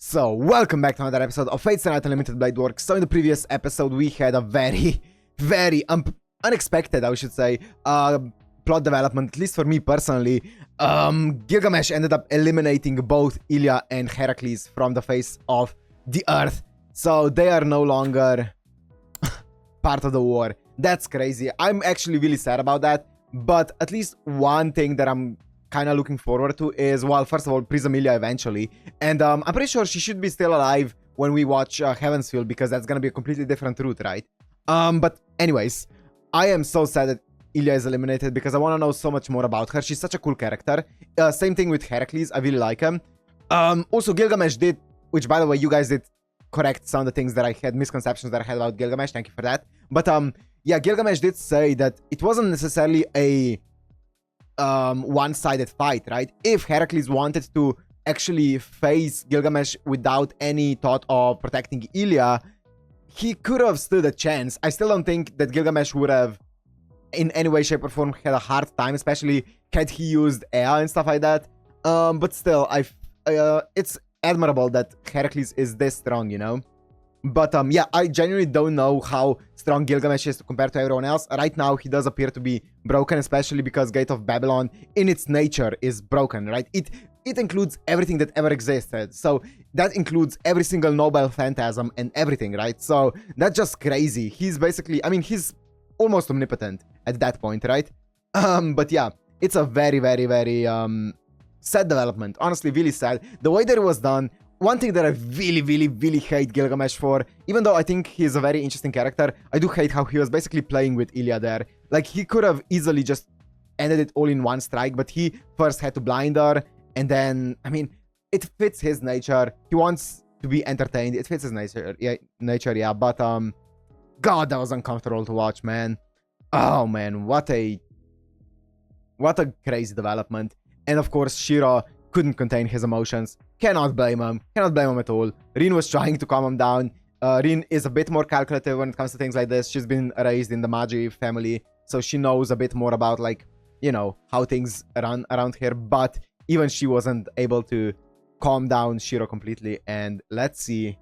So, welcome back to another episode of Fates and Unlimited Blade Works. So, in the previous episode, we had a very unexpected, I should say, plot development, at least for me personally. Gilgamesh ended up eliminating both Ilya and Heracles from the face of the earth. So, they are no longer part of the war. That's crazy. I'm actually really sad about that. But at least one thing that I'm kind of looking forward to is, well, first of all, Prism Ilya eventually. And I'm pretty sure she should be still alive when we watch Heaven's Field, because that's gonna be a completely different route, right? But anyways, I am so sad that Ilya is eliminated because I want to know so much more about her. She's such a cool character. Same thing with Heracles. I really like him. Also, Gilgamesh did, which by the way, you guys did correct some of the things that I had, misconceptions that I had about Gilgamesh. Thank you for that. But yeah, Gilgamesh did say that it wasn't necessarily a one-sided fight, right? If Heracles wanted to actually face Gilgamesh without any thought of protecting Ilya, he could have stood a chance. I still don't think that Gilgamesh would have in any way, shape or form had a hard time, especially had he used air and stuff like that. But still, it's admirable that Heracles is this strong, you know? But yeah, I genuinely don't know how strong Gilgamesh is compared to everyone else. Right now, he does appear to be broken, especially because Gate of Babylon, in its nature, is broken, right? It includes everything that ever existed. So that includes every single noble phantasm and everything, right? So that's just crazy. He's basically, I mean, he's almost omnipotent at that point, right? But yeah, it's a very sad development. Honestly, really sad. The way that it was done. One thing that I really hate Gilgamesh for, even though I think he's a very interesting character, I do hate how he was basically playing with Ilya there. Like, he could have easily just ended it all in one strike, but he first had to blind her, and then, I mean, it fits his nature. He wants to be entertained. It fits his nature, yeah, but, God, that was uncomfortable to watch, man. Oh, man, what a crazy development. And, of course, Shiro couldn't contain his emotions. Cannot blame him at all. Rin was trying to calm him down. Rin is a bit more calculative when it comes to things like this. She's been raised in the Magi family, so she knows a bit more about, like, you know, how things run around here. But even she wasn't able to calm down Shiro completely. And let's see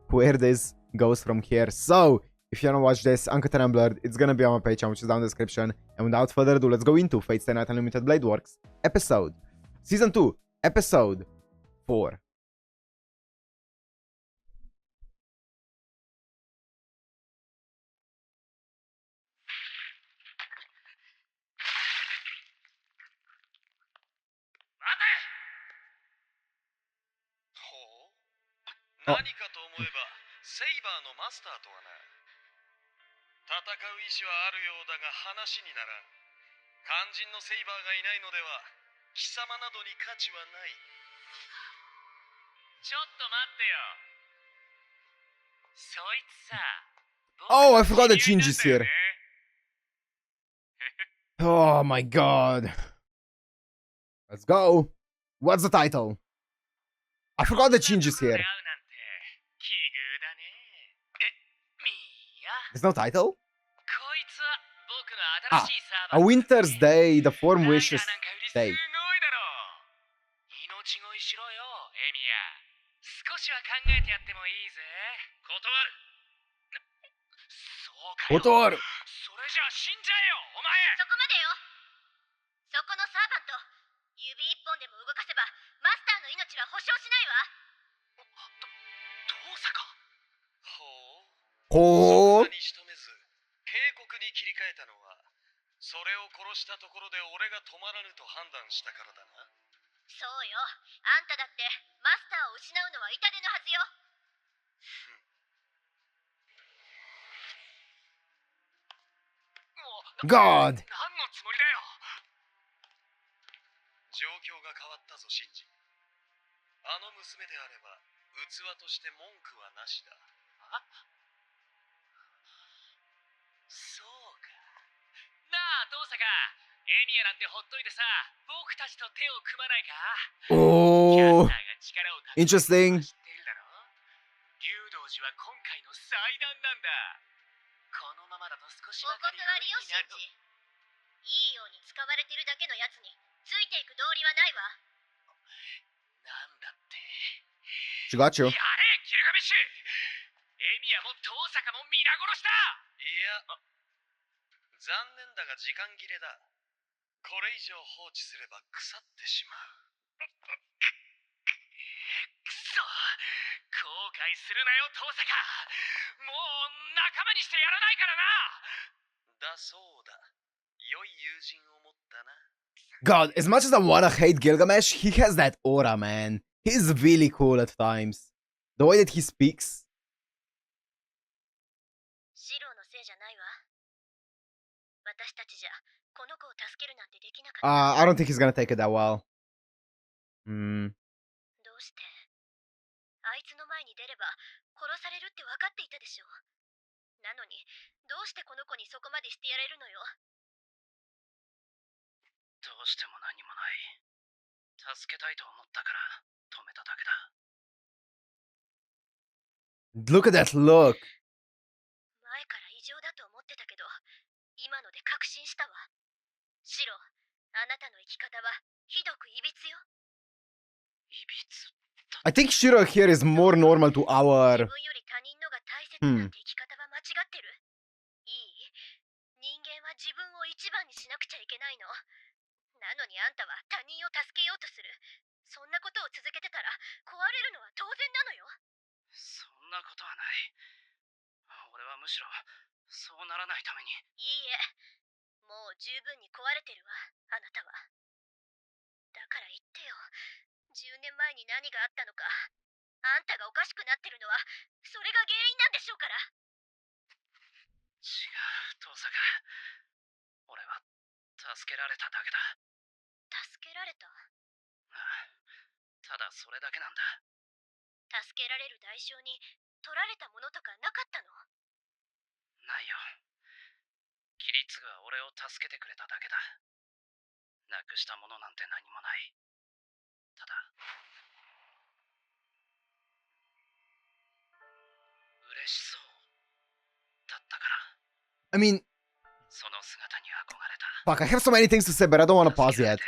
where this goes from here. So, if you want to watch this Uncut and Unblurred, it's gonna be on my Patreon, which is down in the description. And without further ado, let's go into Fates Stay Night Unlimited Blade Works episode Season 2, Episode 4. Oh. 何かと思えばセイバーのマスターとはな。戦う意志はあるようだが話にならん。肝心のセイバーがいないのでは貴様などに価値はない。ちょっと待ってよ。そいつさ。Oh, I forgot the changes here. Oh my god. Let's go. What's the title? I forgot the changes here. There's no title? Ah, a winter's day, the form wishes day. Kotoaru. Oh. 警告に切り替えたのはそれを殺したところで俺が止まらぬと判断したからだな。そうよ。あんただってマスターを失うのは痛手のはずよ。God. 何のつもりだよ。状況が変わったぞ、シンジ。あの娘であれば器として文句はなしだ。そうか。なあ、どうさか。エミヤなんてほっといてさ、僕たちと手を組まないか。Oh. Interesting. 竜道寺は今回の祭壇なんだ。このままだと少しばかり不利になると。いいように使われてるだけのやつについていく道理はないわ。なんだって。She got you. やれ、ギルガメッシュ。エミヤも遠坂も皆殺しだ。いや、残念だが時間切れだ。これ以上放置すれば腐ってしまう。くそ、後悔するなよ遠坂。もう仲間にしてやらないからな。だそうだ。良い友人を持ったな。God, as much as I wanna hate Gilgamesh, he has that aura, man. He's really cool at times. The way that he speaks. シロのせいじゃないわ。私たちじゃこの子を助けるなんてできなかった。I don't think he's gonna take it that well. どうしてあいつの前に出れば殺されるって分かっていたでしょ。なのにどうしてこの子にそこまでしてやれるのよ。どうしても何もない。助けたいと思ったから止めただけだ。Look at that look. 前から異常だと思ってたけど、今ので確信したわ。シロ、あなたの生き方はひどくいびつよ。いびつ。I think Shiro here is more normal to 自 our... 分より他人のが大切なんて生き方は間違ってる。いい？人間は自分を一番にしなくちゃいけないの。なのにあんたは他人を助けようとする。そんなことを続けてたら壊れるのは当然なのよ。そんなことはない。俺はむしろそうならないために。いいえ、もう十分に壊れてるわ、あなたは。だから言ってよ。10年前に何があったのか。あんたがおかしくなってるのはそれが原因なんでしょうから。違う、遠坂。俺は助けられただけだ。助けられた？ああ、ただそれだけなんだ。助けられる代償に取られたものとかなかったの？ないよ。キリツグは俺を助けてくれただけだ。なくしたものなんて何もない。ただ嬉しそうだったから。I mean... その姿に憧れた。 Fuck, I have so many things to say, but I don't want to pause yet.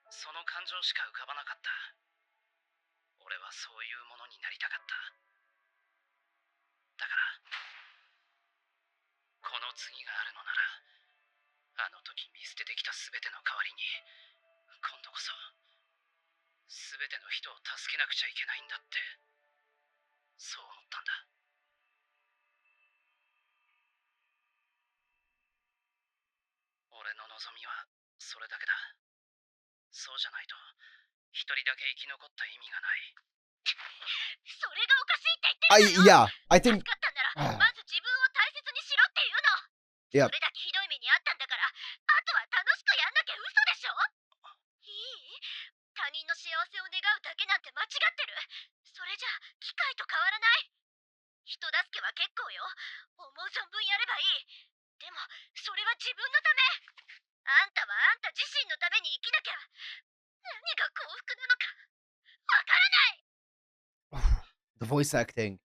その感情しか浮かばなかった。俺はそういうものになりたかった。だからこの次があるのなら、あの時見捨ててきた全ての代わりに、今度こそ全ての人を助けなくちゃいけないんだって、そう思ったんだ。俺の望みはそれだけだ。そうじゃないと一人だけ生き残った意味がない。それがおかしいって言ってるのよ。Yeah, I think... 助かったならまず自分を大切にしろっていうの。 Yeah. それだけひどい目にあったんだから、あとは楽しくやんなきゃ嘘でしょ。いい？他人の幸せを願うだけなんて間違ってる。それじゃ機械と変わらない。人助けは結構よ。思う存分やればいい。でもそれは自分のため。あんたはあんた自身のために生きなきゃ。何が幸福なのかわからない。 The voice acting.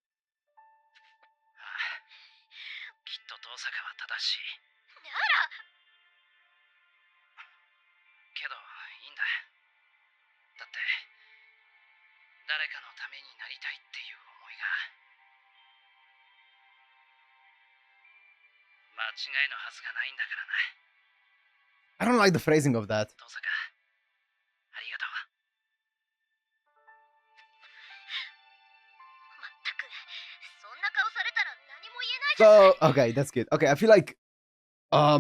きっと遠坂は正しい。ならけどいいんだ。だって誰かのためになりたいっていう思いが間違いのはずがないんだからな。 I don't like the phrasing of that. 遠坂、ありがとう。まったくそんな顔されたら何も言えないじゃない。 So, okay, that's good. Okay, I feel like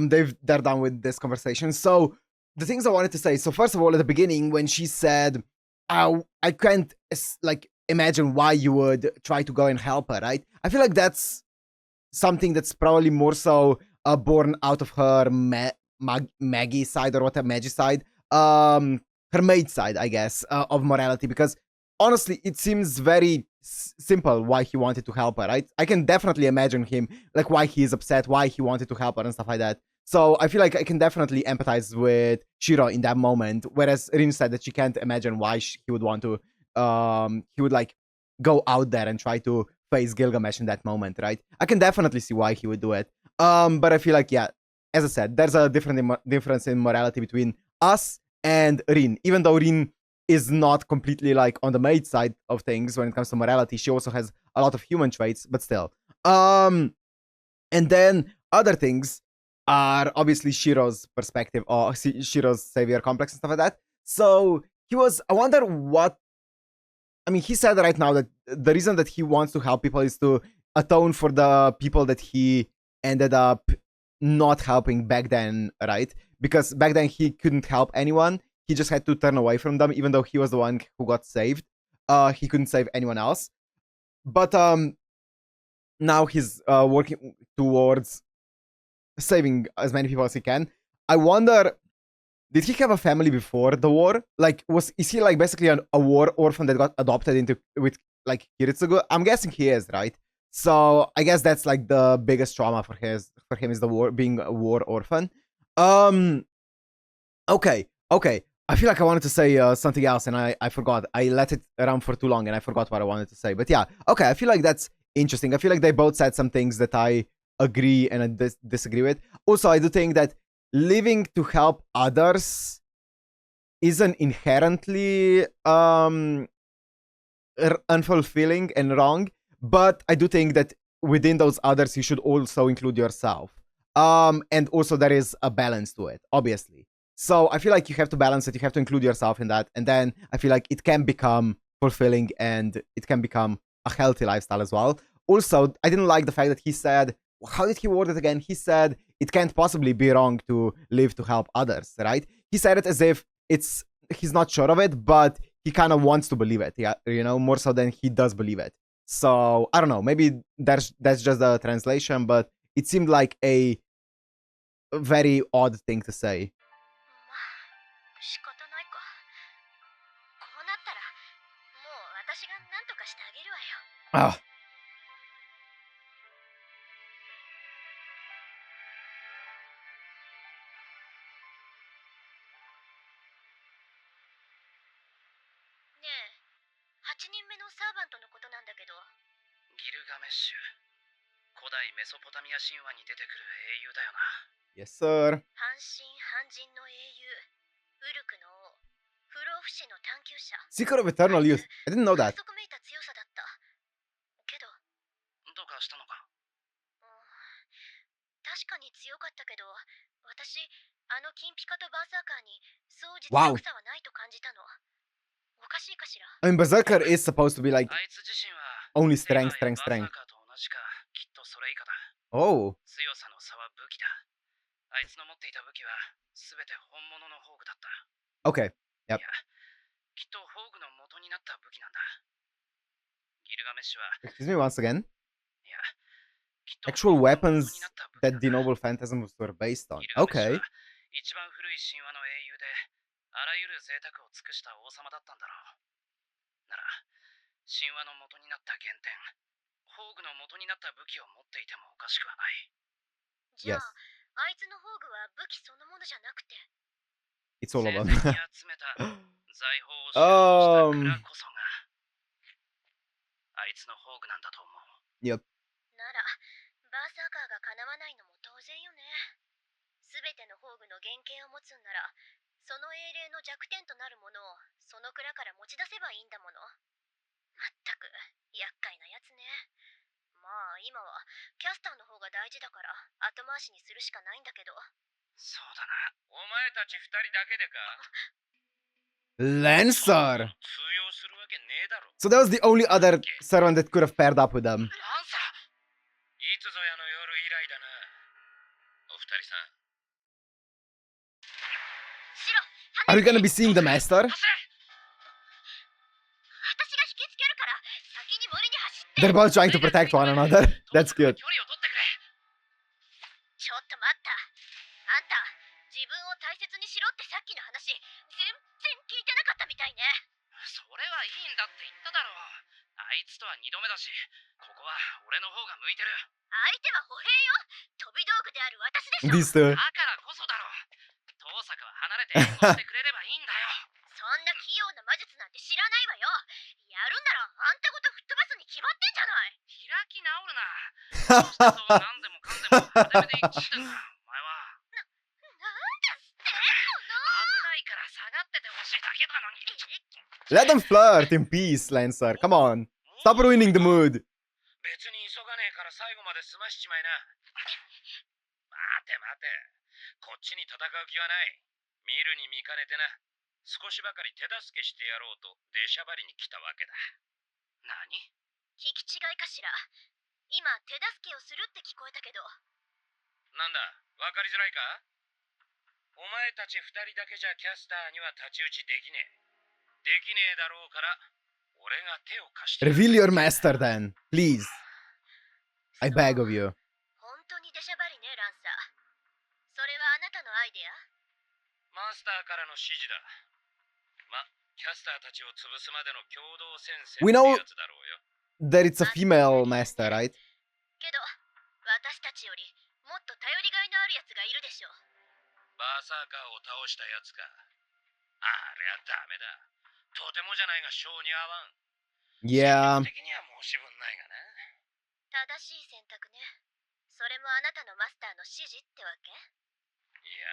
they're done with this conversation. So the things I wanted to say. So first of all, at the beginning, when she said, I can't like imagine why you would try to go and help her, right? I feel like that's something that's probably more so born out of her Maggie side, or what, a Maggie side, her maid side, I guess, of morality, because honestly, it seems very simple why he wanted to help her, right? I can definitely imagine him, like, why he is upset, why he wanted to help her and stuff like that. So I feel like I can definitely empathize with Shiro in that moment, whereas Rin said that she can't imagine why he would want to, he would, like, go out there and try to face Gilgamesh in that moment, right? I can definitely see why he would do it. But I feel like, yeah, as I said, there's a difference in morality between us and Rin, even though Rin is not completely like on the maid side of things when it comes to morality. She also has a lot of human traits, but still. And then other things are obviously Shiro's perspective or Shiro's savior complex and stuff like that. So I wonder what, I mean, he said right now that the reason that he wants to help people is to atone for the people that he ended up not helping back then, right? Because back then he couldn't help anyone. He just had to turn away from them, even though he was the one who got saved. He couldn't save anyone else. But now he's working towards saving as many people as he can. I wonder, did he have a family before the war? Like, is he like basically a war orphan that got adopted into with like Kiritsugu? I'm guessing he is, right? So I guess that's like the biggest trauma for him is the war, being a war orphan. Okay. I feel like I wanted to say something else and I forgot. I let it run for too long and I forgot what I wanted to say. But yeah, okay. I feel like that's interesting. I feel like they both said some things that I agree and I disagree with. Also, I do think that living to help others isn't inherently unfulfilling and wrong, but I do think that within those others you should also include yourself. And also there is a balance to it, obviously. So I feel like you have to balance it, you have to include yourself in that, and then I feel like it can become fulfilling and it can become a healthy lifestyle as well. Also, I didn't like the fact that he said, how did he word it again? He said it can't possibly be wrong to live to help others, right? He said it as if he's not sure of it, but he kind of wants to believe it, yeah, you know, more so than he does believe it. So I don't know, maybe that's just the translation, but it seemed like a very odd thing to say. 仕方ないか。こうなったらもう私が何とかしてあげるわよ。Ah. ねえ、8人目のサーバントのことなんだけど。ギルガメッシュ。古代メソポタミア神話に出てくる英雄だよな。Yes, sir. 半神半人の英雄。ウルクの王、不老不死の探求者。Secret of Eternal Youth. I didn't know that. 反則めいた強さだった。けど、どうかしたのか？確かに強かったけど、私、あの金ピカとバーサーカーにそう実 Wow. 力差はないと感じたの。おかしいかしら。I mean, Berserker is supposed to be like あいつ自身は only strength, バー strength, サ strength. ーカーと同じか、きっとそれ以下だ。Oh. 強さの差は武器だ。あいつの持っていた武器はすべて本物の宝具だった。Okay. Yep. いや、きっと宝具の元になった武器なんだ。ギルガメッシュは、 Excuse me once again. いや、きっと Actual 宝具の weapons 元になった武器なん that だ。 the noble phantasms were based on. ギルガメッシュ Okay. は一番古い神話の英雄で、あらゆる贅沢を尽くした王様だったんだろう。なら、神話の元になった原点、宝具の元になった武器を持っていてもおかしくはない。じゃあ、Yes. あいつの宝具は武器そのものじゃなくて。It's all of 生 them. 前に集めた財宝を収納した蔵こそが、あいつの宝具なんだと思う。Yep. なら、バーサーカーが叶わないのも当然よね。すべての宝具の原型を持つんなら、その英霊の弱点となるものをその蔵から持ち出せばいいんだもの。まったく、厄介なやつね。まあ、今はキャスターの方が大事だから後回しにするしかないんだけど。そうだな。お前たち二人だけでか？ Lancer! 通用するわけねえだろ。 So that was the only other servant that could have paired up with them. ランサー、いつぞやの夜以来だな。お二人さん。シロ、 Are we gonna be seeing the master? 私が引きつけるから先に森に走って。 They're both trying to protect one another. That's cute. 距離を取ってくれ。ちょっと待った。あんた、自分を大切にしろってさっきの話、全然聞いてなかったみたいね。それはいいんだって言っただろう。あいつとは二度目だし、ここは俺の方が向いてる。相手は歩兵よ。飛び道具である私でしょ。 These two. だからこそだろう。遠坂は離れて援護してくれればいいんだよ。そんな器用な魔術なんて知らないわよ。やるんならあんたごと吹っ飛ばすに決まってんじゃない。開き直るな。どうしてそう何でもかんでも派手めで生きてんだ。お前は。なんですって危ないから下がっててほしいだけなのに。Let them flirt in peace, Lancer. Come on. Stop ruining the mood. 別に急がねえから最後まで済ましちまいな。待て待て。こっちに戦う気はない。見るに見かねてな。少しばかり手助けしてやろうと出しゃばりに来たわけだ。何？聞き違いかしら。今、手助けをするって聞こえたけど。なんだ、わかりづらいか？お前たち二人だけじゃキャスターには太刀打ちできねえ。できねえだろうから、俺が手を貸して。Reveal your master then, please. I beg of you. 本当に出しゃばりね、ランサー。それはあなたのアイデア？マスターからの指示だ。ま、キャスターたちを潰すまでの共同戦線 We って know やつだろうよ。that it's a female master, right? けど、私たちよりもっと頼りがいのあるやつがいるでしょう。バーサーカーを倒したやつか。あれはダメだ。とてもじゃないが性に合わん。Yeah. 的には申し分ないがな。正しい選択ね。それもあなたのマスターの指示ってわけ？いや、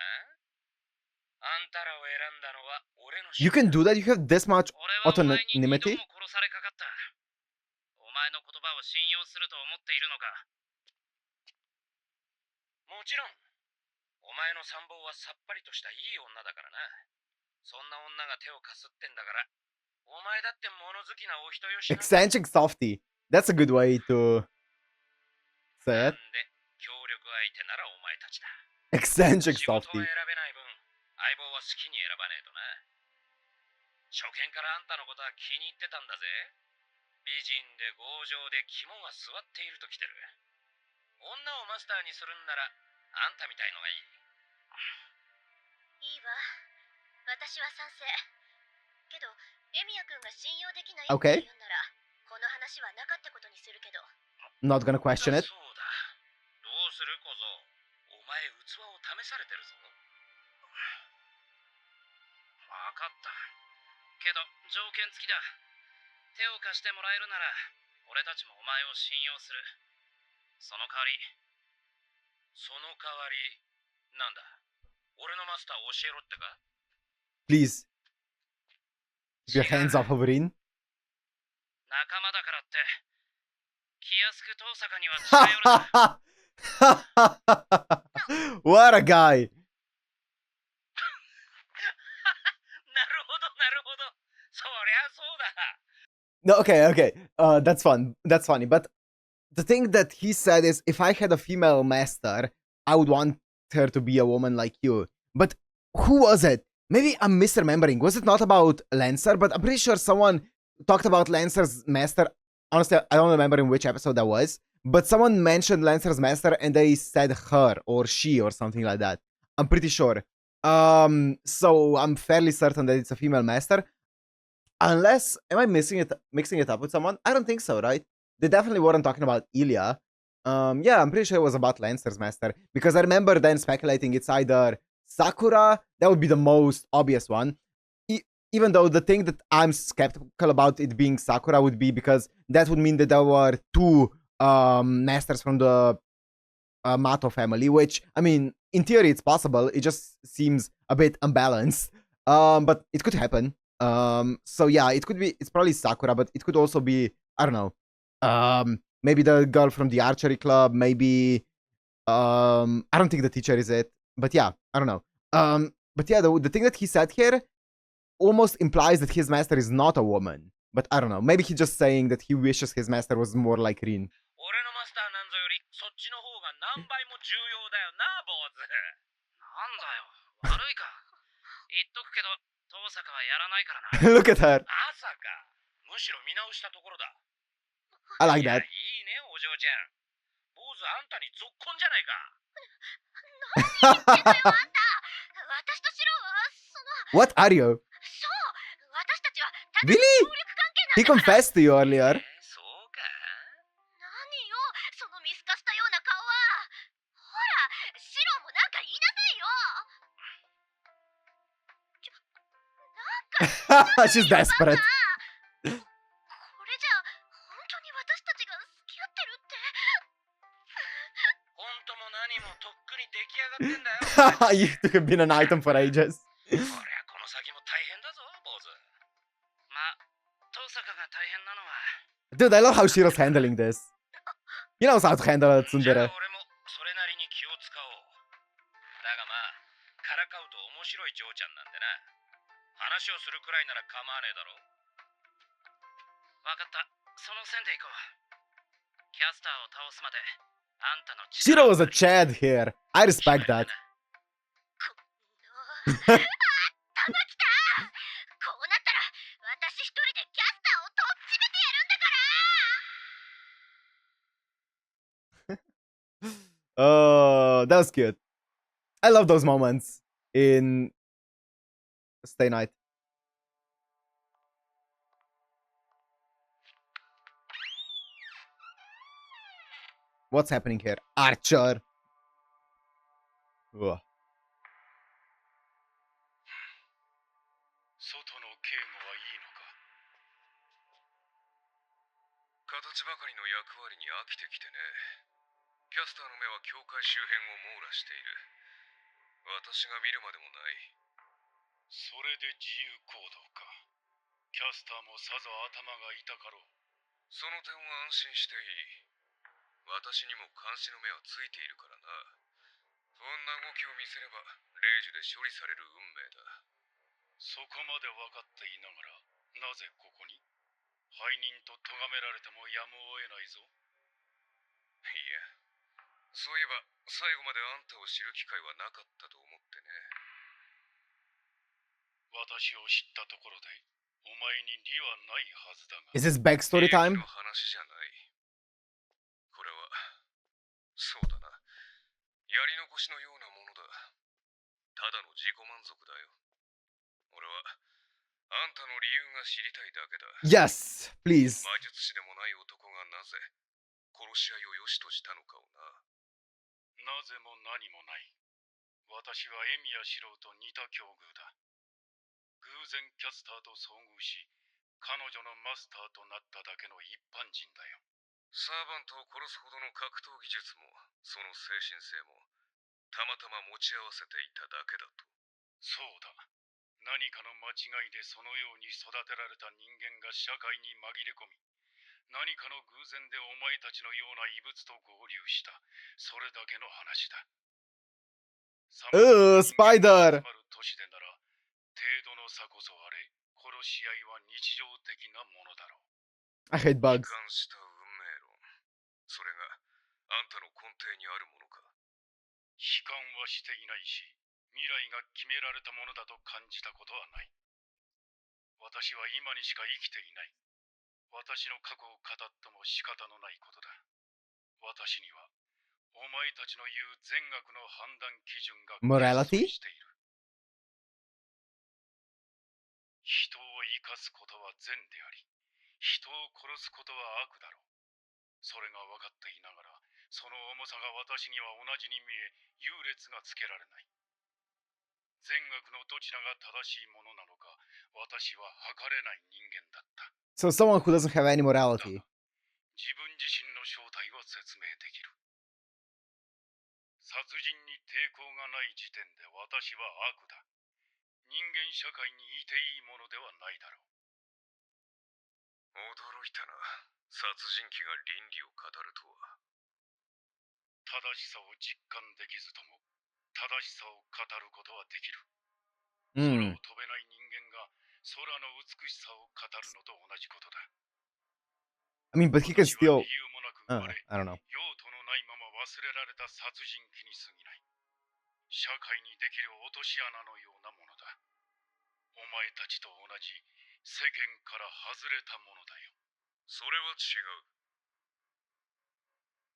あんたらを選んだのは俺の You can do that? You have this much 俺はお前に二度 autonomy? も殺されかかった。お前の言葉を信用すると思っているのか？もちろん、お前の参謀はさっぱりとしたいい女だからな。そんな女が手をかすってんだから、お前だって物好きなお人よしな。 Eccentric softy. That's a good way to say なん it. で協力相手ならお前たちだ。 Eccentric 仕事は softy. 選べない分、相棒は好きに選ばねえとな。初見からあんたのことは気に入ってたんだぜ。美人で強情で肝が据わっているときてる。女をマスターにするんなら、あんたみたいのがいい。いいわ。私は賛成。けど、エミヤ君が信用できないっ Okay. て言うんなら、この話はなかったことにするけど。Not gonna question it. そうだ。どうする小僧。お前器を試されてるぞ。わかった。けど条件付きだ。手を貸してもらえるなら、俺たちもお前を信用する。その代わりなんだ。俺のマスターを教えろってか？ Please. Keep your hands off of Rin. 仲間だからって気安く遠坂には近寄るな。What a guy. なるほどなるほど。そりゃそうだ。 No, okay. That's fun. That's funny. But the thing that he said is, if I had a female master, I would want her to be a woman like you. But who was it? Maybe I'm misremembering. Was it not about Lancer? But I'm pretty sure someone talked about Lancer's master. Honestly, I don't remember in which episode that was. But someone mentioned Lancer's master and they said her or she or something like that. I'm pretty sure. So I'm fairly certain that it's a female master. Unless, am I mixing it up with someone? I don't think so, right? They definitely weren't talking about Ilya. Yeah, I'm pretty sure it was about Lancer's master. Because I remember then speculating it's either Sakura, that would be the most obvious one. Even though the thing that I'm skeptical about it being Sakura would be because that would mean that there were two masters from the Mato family, which, I mean, in theory it's possible. It just seems a bit unbalanced. But it could happen. So yeah, it's probably Sakura, but it could also be, I don't know, maybe the girl from the archery club, maybe, I don't think the teacher is it, but yeah, I don't know. But yeah, the thing that he said here almost implies that his master is not a woman, but I don't know, maybe he's just saying that he wishes his master was more like Rin. 俺のマスターなんぞよりそっちの方が何倍も重要だよな、坊主。なんだよ、悪いか。言っとくけど、遠坂はやらないからな。Look at her. まさか。むしろ見直したところだ。I like that. いいね、お嬢ちゃん。坊主あんたにぞっこんじゃないか。何言ってんのよ、あんた。私とシロは、What are you? そう、私たちはただの Really? 協力関係 He なんだから。 confessed to you earlier. そうか。何よ、その見透かしたような顔は。ほら、シロもなんか言いなさいよ。She's desperate. これじゃ本当に私たちが付き合ってるって。本当も何もとっくに出来上がってんだよ。 You have been an item for ages. こりゃこの先も大変だぞ、坊主。まあ、Dude, I love how Shiro's handling this. He knows how to handle a じゃあ tsundere. 俺もそれなりに気を使おう。だがまあ、からかうと面白い嬢ちゃんなんでな。話をするくらいなら構わねえだろ。わかった。その線でいこう。キャスターを倒すまで、あんたの Shiro was a Chad here. I respect that. こうなったら私一人でキャスターをとっちめてやるんだから。 Oh, that was cute. I love those moments in Stay Night. What's happening here? Archer. Ugh. 外の警護はいいのか。形ばかりの役割に飽きてきてね。キャスターの目は境界周辺を網羅している。私が見るまでもない。それで自由行動か。キャスターもさぞ頭が痛かろう。その点は安心していい。私にも監視の目はついているからな。不穏な動きを見せれば0時で処理される運命だ。そこまで分かっていながら、なぜここに？背任と咎められてもやむを得ないぞ。いや、そういえば最後まであんたを知る機会はなかったと思ってね。私を知ったところで、お前に利はないはずだが。Is this backstory time? の話じゃない。これは、そうだな。やり残しのようなものだ。ただの自己満足だよ。俺は、あんたの理由が知りたいだけだ。Yes, please. 魔術師でもない男がなぜ、殺し合いを良しとしたのかをな。なぜも何もない。私はエミやシロと似た境遇だ。偶然キャスターと遭遇し、彼女のマスターとなっただけの一般人だよ。サーバントを殺すほどの格闘技術も、その精神性も、たまたま持ち合わせていただけだと。そうだ。何かの間違いでそのように育てられた人間が社会に紛れ込み、何かの偶然でお前たちのような異物と合流した。それだけの話だ。スパイダー。都市でなら、程度の差こそあれ、殺し合いは日常的なものだろう。I hate bugs. 悲観した運命論。それがあんたの根底にあるものか。悲観はしていないし、未来が決められたものだと感じたことはない。私は今にしか生きていない。私の過去を語っても仕方のないことだ。私には、お前たちの言う善悪の判断基準が Morality? している。人を生かすことは善であり、人を殺すことは悪だろう。それが分かっていながら、その重さが私には同じに見え、優劣がつけられない。善悪のどちらが正しいものなのか、私は測れない人間だった。So someone who doesn't have any morality. 自分自身の正体は説明できる。殺人に抵抗がない時点で私は悪だ。人間社会にいていいものではないだろう。驚いたな。殺人鬼が倫理を語るとは。正しさを実感できずとも、正しさを語ることはできる。空を飛べない人間が空の美しさを語るのと同じことだ。I mean, but he can still. 理由もなく生まれ、 I don't know. 用途のないまま忘れられた殺人鬼に過ぎない。社会にできる落とし穴のようなものだ。お前たちと同じ世間から外れたものだよ。それは違う。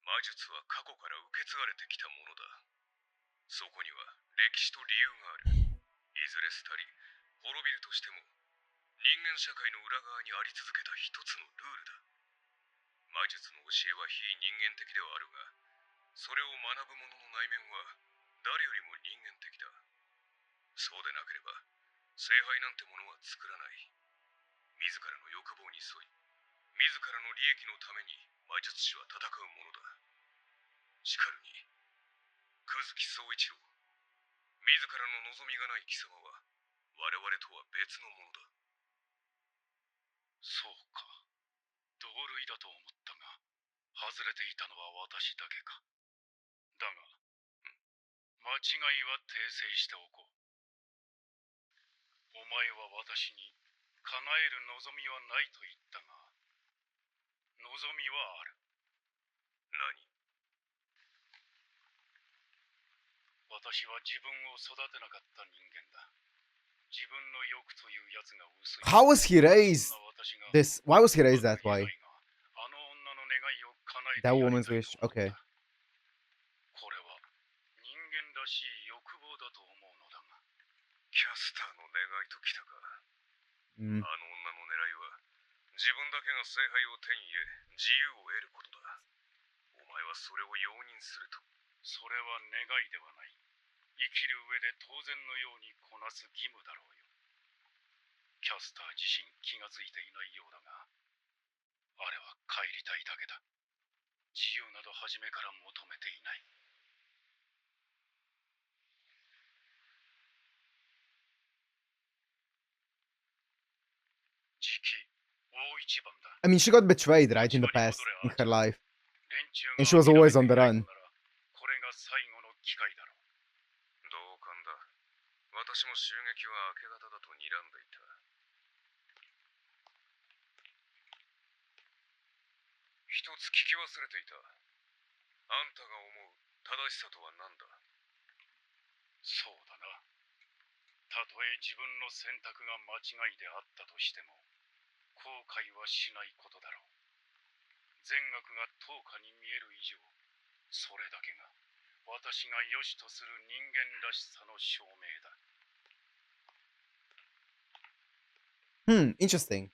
魔術は過去から受け継がれてきたものだ。そこには歴史と理由がある。いずれ廃り、滅びるとしても、人間社会の裏側にあり続けた一つのルールだ。魔術の教えは非人間的ではあるが、それを学ぶ者の内面は誰よりも人間的だ。そうでなければ、聖杯なんてものは作らない。自らの欲望に沿い、自らの利益のために魔術師は戦うものだ。しかるに、久月宗一郎、自らの望みがない貴様は、我々とは別のものだ。そうか。同類だと思ったが、外れていたのは私だけか。だが、間違いは訂正しておこう。お前は私に叶える望みはないと言ったが、望みはある。何？私は自分を育てなかった人間だ。自分の欲というやつが薄い。How was he raised this? Why was he raised that way? あの女の願いを叶えて That やり woman's たい wish. と思った。 Okay. これは人間らしい欲望だと思うのだが。キャスターの願いときたか。あの女の狙いは自分だけが聖杯を手に入れ自由を得ることだ。お前はそれを容認すると。それは願いではない。生きる上で当然のようにこなす義務だろうよ。キャスター自身気がついていないようだが、あれは帰りたいだけだ。自由など初めから求めていない。時期大一番だ。 I mean, she got betrayed, right, in the past, in her life. And she was always on the run. これが最後の機会だろう。同感だ。私も襲撃は明け方だと睨んでいた。一つ聞き忘れていた。あんたが思う正しさとは何だ？そうだな。たとえ自分の選択が間違いであったとしても、後悔はしないことだろう。善悪が等価に見える以上、それだけが私が良しとする人間らしさの証明だ。Interesting.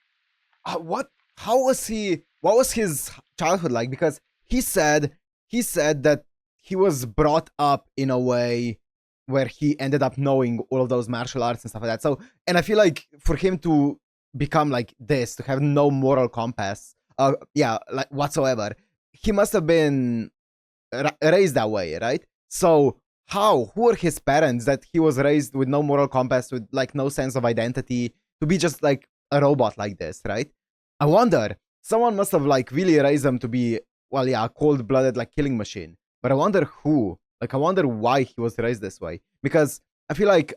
What was his childhood like? Because he said that he was brought up in a way where he ended up knowing all of those martial arts and stuff like that. So, and I feel like for him to become like this, to have no moral compass, like whatsoever, he must have been raised that way, right? So, who were his parents that he was raised with no moral compass, with like no sense of identity, to be just like a robot like this, right? I wonder, someone must have like really raised him to be, well, yeah, a cold-blooded like killing machine. But I wonder who. Like, I wonder why he was raised this way. Because I feel like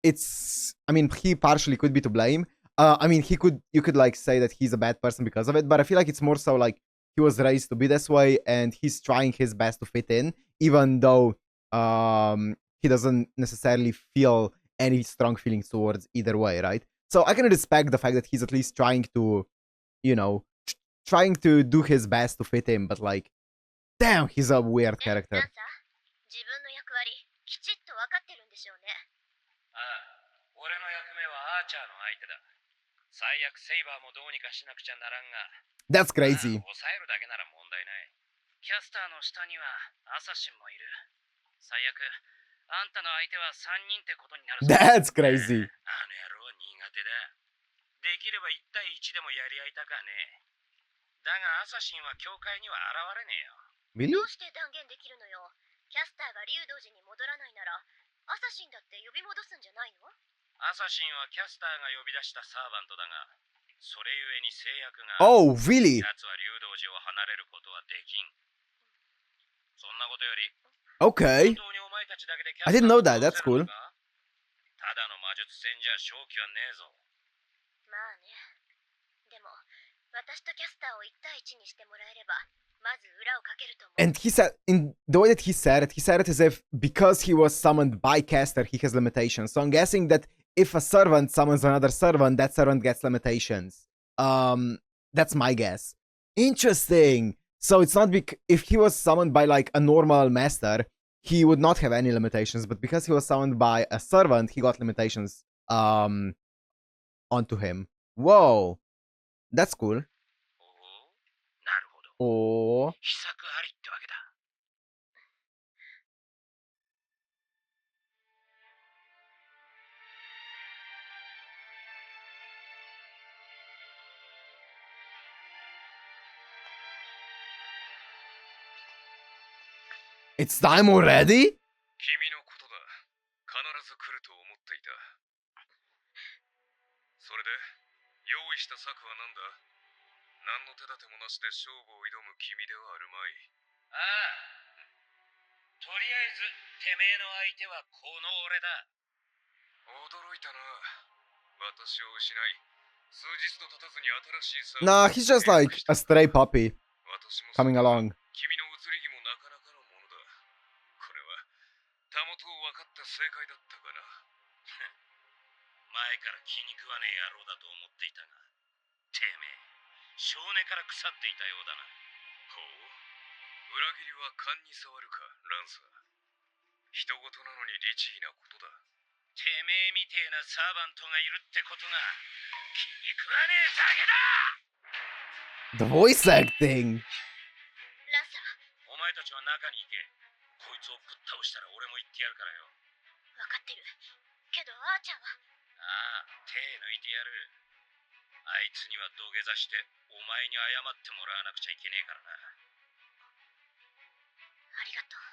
he partially could be to blame. You could like say that he's a bad person because of it, but I feel like it's more so like he was raised to be this way and he's trying his best to fit in, even though he doesn't necessarily feel any strong feelings towards either way, right? So I can respect the fact that he's at least trying to, trying to do his best to fit in, but like, damn, he's a weird character. 自分の役割きちっと分かってるんでしょうね。ああ、俺の役目はアーチャーの相手だ。最悪セイバーもどうにかしなくちゃならんが。That's crazy. 抑えるだけなら問題ない。キャスターの下にはアサシンもいる。最悪、あんたの相手は3人ってことになる。That's crazy. あの野郎苦手だ。できれば1対1でもやり合いたかね。だがアサシンは教会には現れねえよ。Really? どうして断言できるのよ。キャスターが竜道寺に戻らないなら、アサシンだって呼び戻すんじゃないの？アサシンはキャスターが呼び出したサーバントだが、それゆえに制約が。Oh, really? 奴は竜道寺を離れることはできん。そんなことより、Okay. 本当にお前たちだけでキャ I スター didn't know を that. 倒 That's せる cool. のか？ただの魔術戦じゃ勝機はねえぞ。まあね。でも、私とキャスターを1対1にしてもらえれば、まず裏をかけると思う。 And he said, in the way that he said it as if because he was summoned by Caster, he has limitations. So I'm guessing that if a servant summons another servant, that servant gets limitations. That's my guess. Interesting. So it's not if he was summoned by like a normal master, he would not have any limitations. But because he was summoned by a servant, he got limitations onto him. Whoa, that's cool. なるほど。 Oh. 秘策ありってわけだ。It's time already? 君のことだ。必ず来ると思っていた。それで、用意した策は何だ？何の手立てもなしで勝負を挑む君ではあるまい。ああ。とりあえず、てめえの相手はこの俺だ。驚いたな。私を失い、数日と経たずに新しい Nah, he's just like a stray puppy 私も coming along. 君の移り気もなかなかのものだ。これは、たもとを分かった正解だったかな。前から気に食わねえ野郎だと思っていたが、てめえ、少年から腐っていたようだな。ほう。裏切りは勘に触るか、ランサー。人事なのに律儀なことだ。てめえみてえなサーバントがいるってことが気に食わねえだけだ。 The voice acting. ランサー、お前たちは中に行け。こいつをぶっ倒したら俺も行ってやるからよ。分かってる。けどあーちゃんは。ああ、手抜いてやる。あいつには土下座してお前に謝ってもらわなくちゃいけねえからな。ありがとう。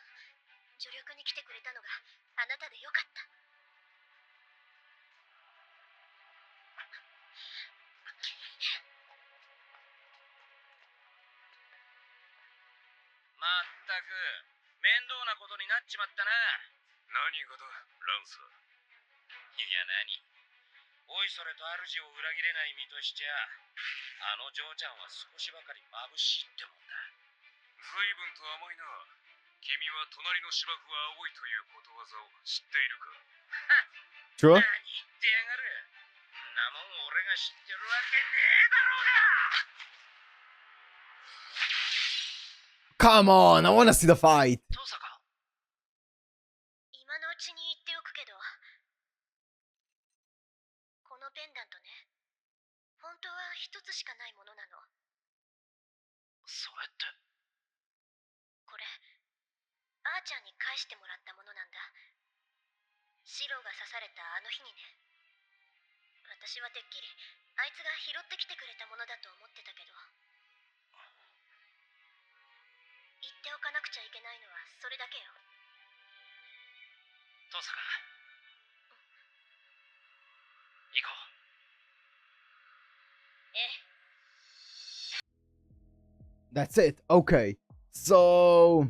助力に来てくれたのがあなたでよかった。まったく面倒なことになっちまったな。何がだ、ランサー。いや何、おいそれと主を裏切れない身としちゃ、あの嬢ちゃんは少しばかり眩しいってもんだ。随分と甘いな。君は隣の芝生は青いということわざを知っているか。 Sure. 何言ってやがる。んなもん俺が知ってるわけねえだろうが。 Come on, I wanna see the fight. 父さか。今のうちに言っておくけど、このペンダントね、本当は一つしかないものなの。それって。これ、あーちゃんに返してもらったものなんだ。シロが刺されたあの日にね。私はてっきりあいつが拾ってきてくれたものだと思ってたけど、言っておかなくちゃいけないのはそれだけよ。父さか。行こう。ええ。 That's it. Okay. So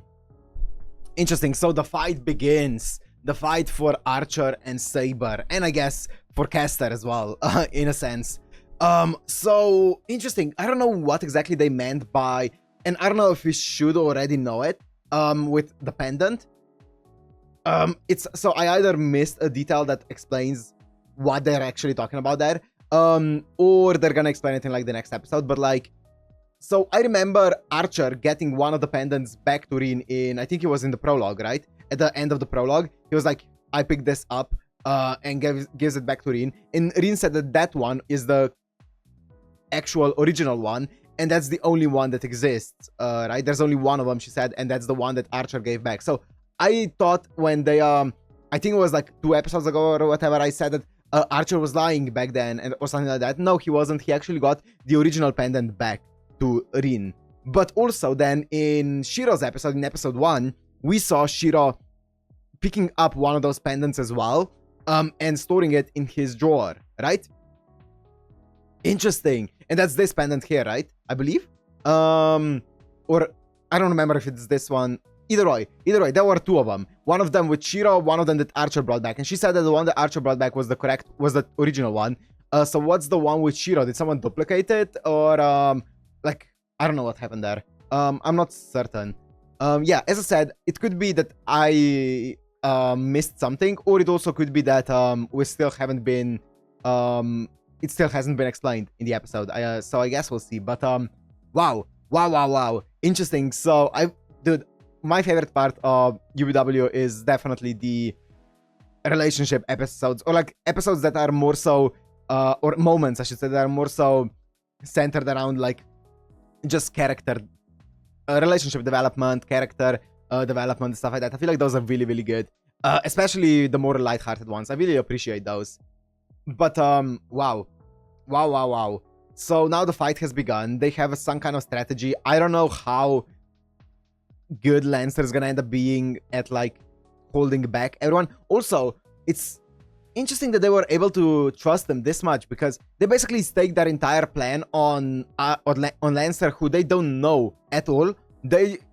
interesting. So the fight begins. The fight for Archer and Saber, and I guess for Caster as well, in a sense. So interesting. I don't know what exactly they meant by, and I don't know if we should already know it. With the pendant. It's so I either missed a detail that explains what they're actually talking about there, or they're gonna explain it in like the next episode. But like, so I remember Archer getting one of the pendants back to Rin in, I think it was in the prologue, right? At the end of the prologue, he was like, I picked this up, and gives it back to Rin. And Rin said that that one is the actual original one, and that's the only one that exists, right? There's only one of them, she said, and that's the one that Archer gave back. So I thought when they, I think it was like 2 episodes ago or whatever, I said that Archer was lying back then, or something like that. No, he wasn't. He actually got the original pendant back to Rin. But also then in Shiro's episode, in episode 1, we saw Shiro picking up one of those pendants as well, and storing it in his drawer, right? Interesting. And that's this pendant here, right? I believe? Or I don't remember if it's this one. Either way, there were 2 of them. One of them with Shiro, one of them that Archer brought back. And she said that the one that Archer brought back was the original one. So what's the one with Shiro? Did someone duplicate it? Or, like, I don't know what happened there. I'm not certain. Yeah, as I said, it could be that I missed something, or it also could be that we still haven't been, it still hasn't been explained in the episode. So I guess we'll see. But wow. Interesting. So dude, my favorite part of UBW is definitely the relationship episodes, or like episodes that are more so, or moments I should say, that are more so centered around like just character, relationship development, character development, stuff like that. I feel like those are really, really good, especially the more lighthearted ones. I really appreciate those. But wow. So now the fight has begun. They have some kind of strategy. I don't know how good Lancer is gonna end up being at like holding back everyone. Also, it's interesting that they were able to trust them this much, because they basically staked their entire plan on Lancer, who they don't know at all.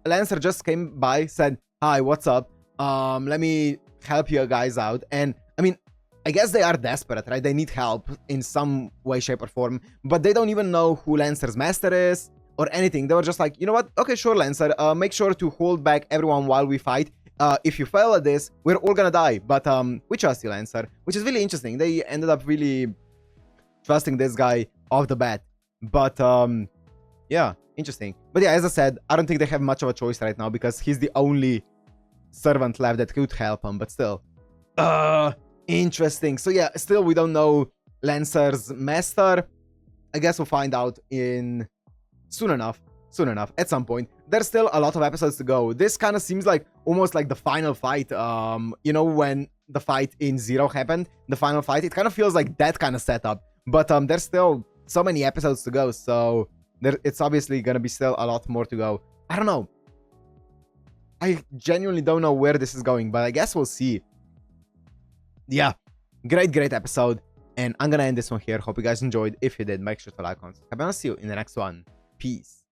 Lancer just came by, said, "Hi, what's up? Let me help you guys out." And I mean, I guess they are desperate, right? They need help in some way, shape, or form, but they don't even know who Lancer's master is or anything. They were just like, you know what? Okay, sure, Lancer. Make sure to hold back everyone while we fight. If you fail at this, we're all gonna die. But we trust you, Lancer, which is really interesting. They ended up really trusting this guy off the bat. But yeah, interesting. But yeah, as I said, I don't think they have much of a choice right now, because he's the only servant left that could help him. But still, interesting. So yeah, still we don't know Lancer's master. I guess we'll find out in soon enough, at some point. There's still a lot of episodes to go. This kind of seems like almost like the final fight. You know, when the fight in Zero happened, the final fight, it kind of feels like that kind of setup. But there's still so many episodes to go, so it's obviously gonna be still a lot more to go. I don't know. I genuinely don't know where this is going, but I guess we'll see. Yeah, great episode, and I'm gonna end this one here. Hope you guys enjoyed. If you did, make sure to like, comment, subscribe, and I'll see you in the next one. Peace.